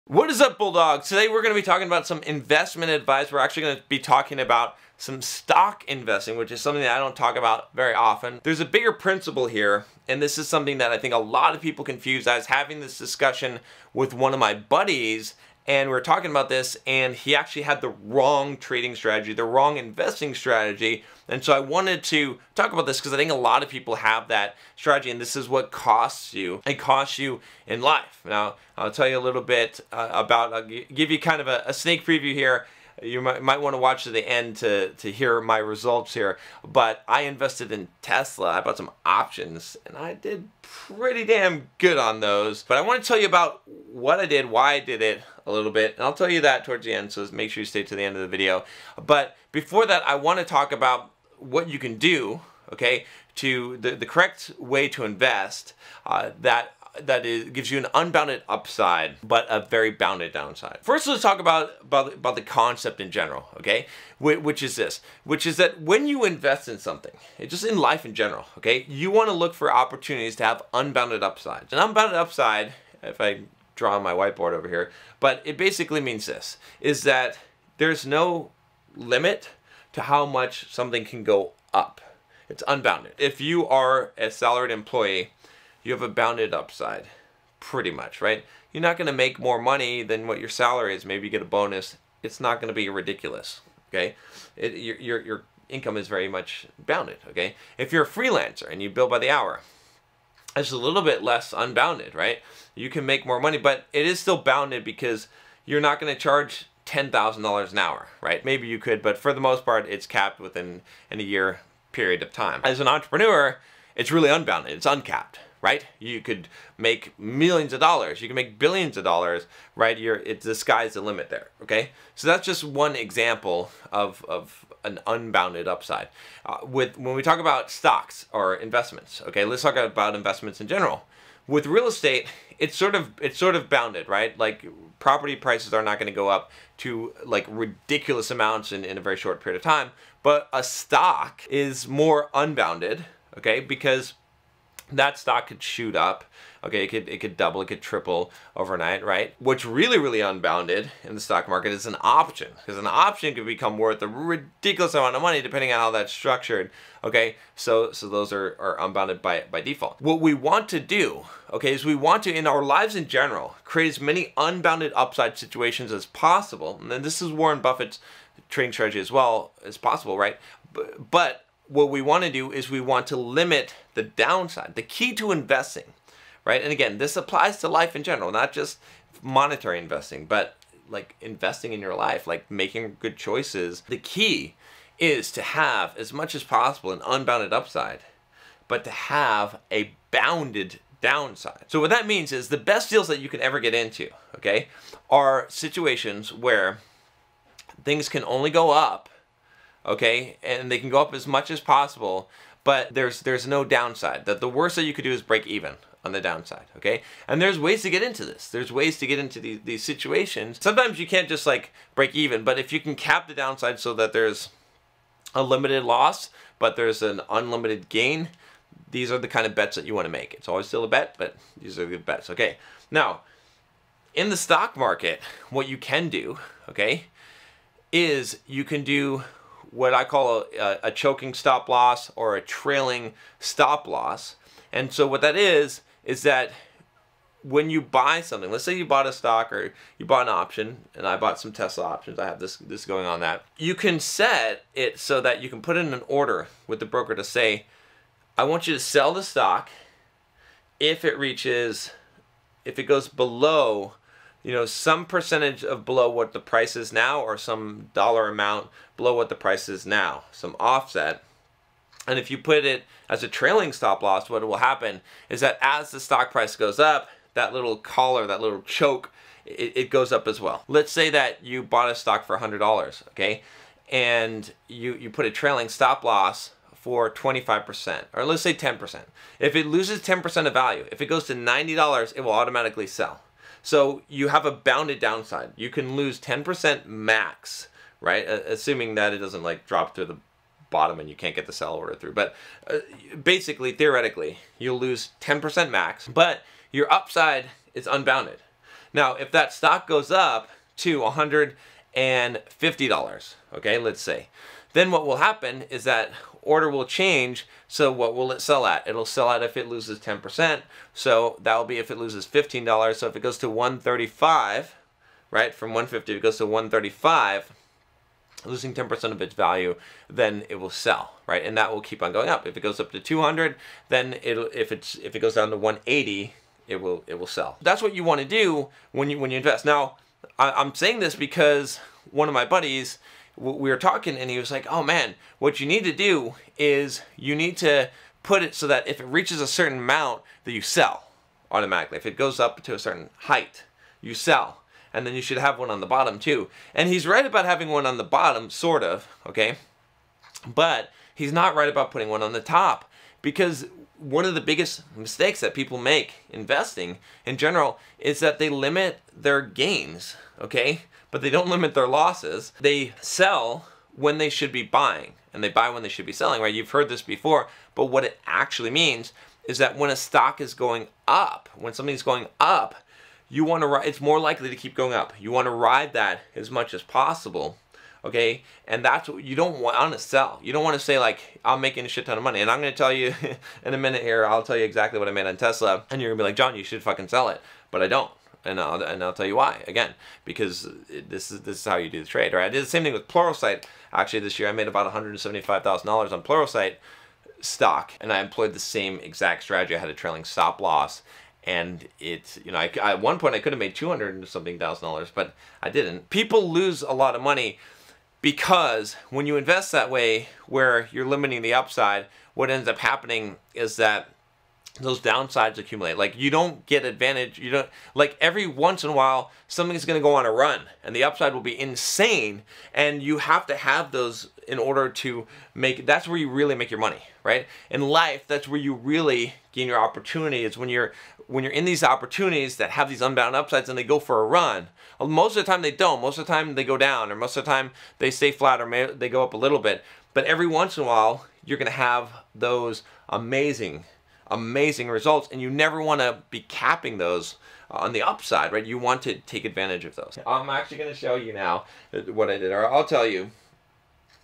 What is up, Bulldogs? Today we're going to be talking about some investment advice. We're actually going to be talking about some stock investing, which is something that I don't talk about very often. There's a bigger principle here, and this is something that I think a lot of people confuse. I was having this discussion with one of my buddies, and we were talking about this, and he actually had the wrong trading strategy, the wrong investing strategy. And so I wanted to talk about this because I think a lot of people have that strategy, and this is what costs you. It costs you in life. Now, I'll tell you a little bit I'll give you kind of a sneak preview here. You might want to watch to the end to hear my results here. But I invested in Tesla. I bought some options, and I did pretty damn good on those. But I want to tell you about what I did, why I did it a little bit. And I'll tell you that towards the end, so make sure you stay to the end of the video. But before that, I want to talk about what you can do, okay, to the correct way to invest that gives you an unbounded upside, but a very bounded downside. First, let's talk about the concept in general, okay? Which is that when you invest in something, just in life in general, okay, you want to look for opportunities to have unbounded upsides. An unbounded upside, if I draw on my whiteboard over here, but it basically means this, is that there's no limit to how much something can go up. It's unbounded. If you are a salaried employee, you have a bounded upside, pretty much, right? You're not going to make more money than what your salary is. Maybe you get a bonus. It's not going to be ridiculous, okay? Your income is very much bounded, okay? If you're a freelancer and you bill by the hour, it's a little bit less unbounded, right? You can make more money, but it is still bounded because you're not going to charge $10,000 an hour, right? Maybe you could, but for the most part, it's capped within a year period of time. As an entrepreneur, it's really unbounded. It's uncapped, right? You could make millions of dollars. You can make billions of dollars, right? The sky's the limit there, okay? So that's just one example of an unbounded upside. When we talk about stocks or investments, okay, let's talk about investments in general. With real estate, it's sort of bounded, right? Like property prices are not going to go up to like ridiculous amounts in a very short period of time, but a stock is more unbounded, okay, because that stock could shoot up, okay, it could double, it could triple overnight, right? What's really unbounded in the stock market is an option, because an option could become worth a ridiculous amount of money depending on how that's structured, okay? So those are unbounded by default. What we want to do, okay, is we want to, in our lives in general, create as many unbounded upside situations as possible, and then this is Warren Buffett's trading strategy as well as possible, right? But what we want to do is we want to limit the downside. The key to investing, right? And again, this applies to life in general, not just monetary investing, but like investing in your life, like making good choices. The key is to have, as much as possible, an unbounded upside, but to have a bounded downside. So what that means is the best deals that you can ever get into, okay, are situations where things can only go up, okay, and they can go up as much as possible, but there's no downside. That the worst that you could do is break even on the downside, okay? And there's ways to get into this. There's ways to get into these situations. Sometimes you can't just like break even, but if you can cap the downside so that there's a limited loss, but there's an unlimited gain, these are the kind of bets that you want to make. It's always still a bet, but these are good bets, okay? Now, in the stock market, what you can do, okay, is you can do what I call a choking stop loss or a trailing stop loss. And so what that is that when you buy something, let's say you bought a stock or you bought an option, and I bought some Tesla options, I have this going on that, you can set it so that you can put in an order with the broker to say, I want you to sell the stock if it goes below, you know, some percentage of below what the price is now, or some dollar amount below what the price is now, some offset. And if you put it as a trailing stop loss, what will happen is that as the stock price goes up, that little collar, that little choke, it goes up as well. Let's say that you bought a stock for $100, okay, and you put a trailing stop loss for 25%, or let's say 10%. If it loses 10% of value, if it goes to $90, it will automatically sell. So you have a bounded downside. You can lose 10% max, right? Assuming that it doesn't like drop to the bottom and you can't get the sell order through. But basically, theoretically, you'll lose 10% max, but your upside is unbounded. Now, if that stock goes up to $150, okay, let's say, then what will happen is that order will change. So what will it sell at? It'll sell at if it loses 10%. So that will be if it loses $15. So if it goes to 135, right, from 150, if it goes to 135, losing 10% of its value, then it will sell, right? And that will keep on going up. If it goes up to 200, then if it goes down to 180, it will sell. That's what you want to do when you invest. Now, I'm saying this because one of my buddies, we were talking, and he was like, oh man, what you need to do is you need to put it so that if it reaches a certain amount, that you sell automatically. If it goes up to a certain height, you sell. And then you should have one on the bottom too. And he's right about having one on the bottom, sort of, okay? But he's not right about putting one on the top, because one of the biggest mistakes that people make investing in general is that they limit their gains, okay? But they don't limit their losses. They sell when they should be buying, and they buy when they should be selling, right? You've heard this before, but what it actually means is that when a stock is going up, when something's going up, you want to, it's more likely to keep going up. You want to ride that as much as possible, okay? And that's what you don't want to sell. You don't want to say like, I'm making a shit ton of money. And I'm going to tell you in a minute here, I'll tell you exactly what I made on Tesla. And you're going to be like, John, you should fucking sell it. But I don't. And I'll tell you why, again, because this is how you do the trade, right? I did the same thing with Pluralsight. Actually, this year I made about $175,000 on Pluralsight stock. And I employed the same exact strategy. I had a trailing stop loss. And it's, you know, at one point I could have made $200 and something thousand, but I didn't. People lose a lot of money because when you invest that way, where you're limiting the upside, what ends up happening is that those downsides accumulate. Like, you don't get advantage. You don't, like, every once in a while something's going to go on a run and the upside will be insane, and you have to have those in order to make, that's where you really make your money, right? In life, that's where you really gain your opportunity. It's when you're in these opportunities that have these unbound upsides and they go for a run. Most of the time they don't. Most of the time they go down, or most of the time they stay flat, or they go up a little bit. But every once in a while you're going to have those amazing results, and you never want to be capping those on the upside, right? You want to take advantage of those. I'm actually going to show you now what I did, or I'll tell you.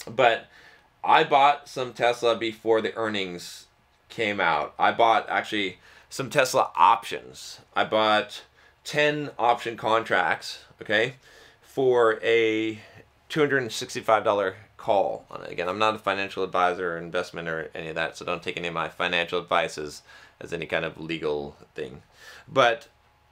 But I bought some Tesla before the earnings came out. I bought actually some Tesla options. I bought 10 option contracts, okay, for a $265 call on it. Again, I'm not a financial advisor or investment or any of that, so don't take any of my financial advice as any kind of legal thing. But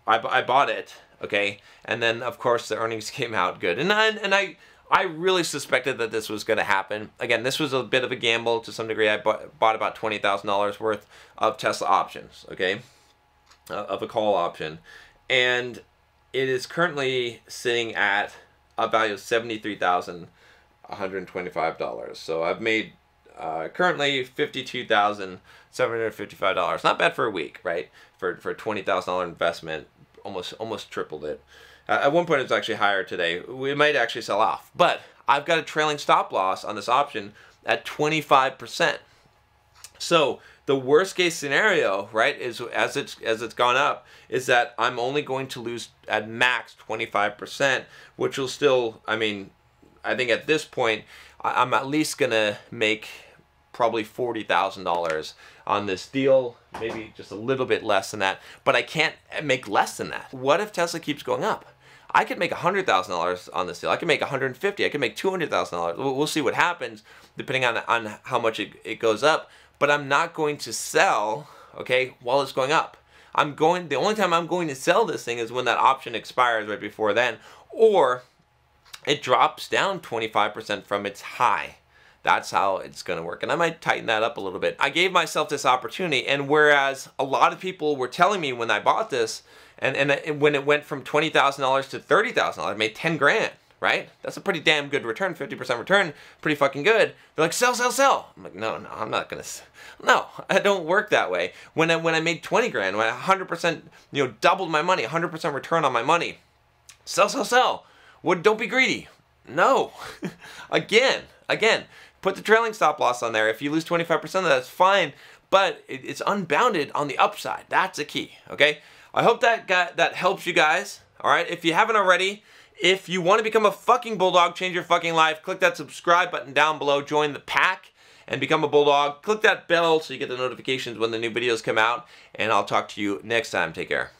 I bought it, okay, and then of course the earnings came out good, and I really suspected that this was going to happen. Again, this was a bit of a gamble to some degree. I bought about $20,000 worth of Tesla options, okay, of a call option, and it is currently sitting at a value of $73,125. So I've made currently $52,755. Not bad for a week, right? For a $20,000 investment, almost tripled it. At one point it was actually higher today. We might actually sell off, but I've got a trailing stop loss on this option at 25%. So the worst case scenario, right, is as it's gone up, is that I'm only going to lose at max 25%, which will still, I mean, I think at this point I'm at least gonna make probably $40,000 on this deal, maybe just a little bit less than that, but I can't make less than that. What if Tesla keeps going up? I could make $100,000 on this deal. I could make $150,000. I could make $200,000. We'll see what happens depending on how much it goes up. But I'm not going to sell, okay, while it's going up. The only time I'm going to sell this thing is when that option expires right before then, or it drops down 25% from its high. That's how it's going to work. And I might tighten that up a little bit. I gave myself this opportunity, and whereas a lot of people were telling me when I bought this, and when it went from $20,000 to $30,000, I made 10 grand, right? That's a pretty damn good return, 50% return, pretty fucking good. They're like, sell, sell, sell. I'm like, no, I'm not gonna, no, I don't work that way. When I made 20 grand, when I 100%, doubled my money, 100% return on my money, sell, sell, sell. Well, don't be greedy. No, again, put the trailing stop loss on there. If you lose 25% of that, that's fine, but it's unbounded on the upside. That's the key, okay? I hope that helps you guys, Alright, if you haven't already, if you want to become a fucking Bulldog, change your fucking life, click that subscribe button down below, join the pack, and become a Bulldog. Click that bell so you get the notifications when the new videos come out, and I'll talk to you next time. Take care.